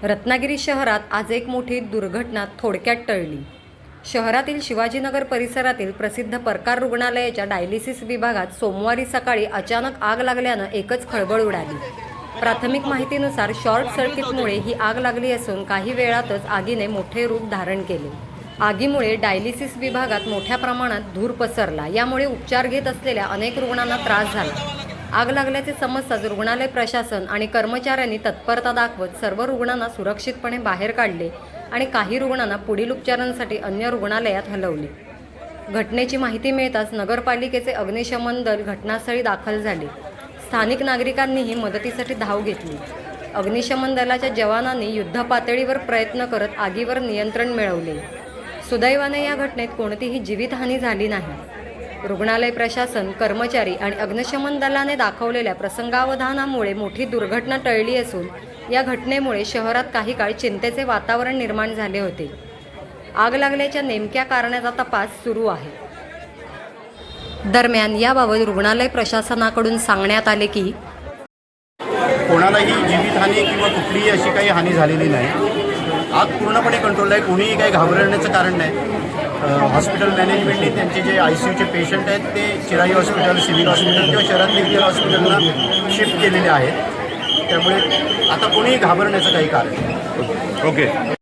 रत्नागिरी शहरात आज एक मोठी दुर्घटना थोडक्यात टळली। शहरातील शिवाजीनगर परिसरातील प्रसिद्ध परकार रुग्णालयाच्या डायलिसिस विभागात सोमवारी सकाळी अचानक आग लागल्यानं एकच खळबळ उडाली। प्राथमिक माहितीनुसार शॉर्ट सर्किटमुळे ही आग लागली असून काही वेळातच आगीने मोठे रूप धारण केले। आगीमुळे डायलिसिस विभागात मोठ्या प्रमाणात धूर पसरला, यामुळे उपचार घेत असलेल्या अनेक रुग्णांना त्रास झाला। आग लागल्याचे समजताच रुग्णालय प्रशासन आणि कर्मचाऱ्यांनी तत्परता दाखवत सर्व रुग्णांना सुरक्षितपणे बाहेर काढले आणि काही रुग्णांना पुढील उपचारांसाठी अन्य रुग्णालयात हलवले। घटनेची माहिती मिळताच नगरपालिकेचे अग्निशमन दल घटनास्थळी दाखल झाले। स्थानिक नागरिकांनीही मदतीसाठी धाव घेतली। अग्निशमन दलाच्या जवानांनी युद्धपातळीवर प्रयत्न करत आगीवर नियंत्रण मिळवले। सुदैवाने या घटनेत कोणतीही जीवितहानी झाली नाही। रुग्णालय प्रशासन, कर्मचारी आणि अग्निशमन दलाने दाखवलेल्या प्रसंगावधानामुळे मोठी दुर्घटना टळली असून या घटनेमुळे शहरात काही काळ चिंतेचे वातावरण निर्माण झाले होते। आग लागल्याच्या नेमक्या कारणाचा तपास सुरू आहे। दरम्यान याबाबत रुग्णालय प्रशासनाकडून सांगण्यात आले की कोणालाही जीवितहानी किंवा कुठलीही अशी काही हानी झालेली नाही। आग पूर्णपणे कंट्रोल आहे, कोणीही काही घाबरण्याचं कारण नाही। हॉस्पिटल मॅनेजमेंटने त्यांचे जे ICUचे पेशंट आहेत ते चिराई हॉस्पिटल, सिव्हिल हॉस्पिटल किंवा शहरातील इतर हॉस्पिटलला शिफ्ट केलेले आहेत। त्यामुळे आता कोणीही घाबरण्याचं काही कारण नाही। ओके।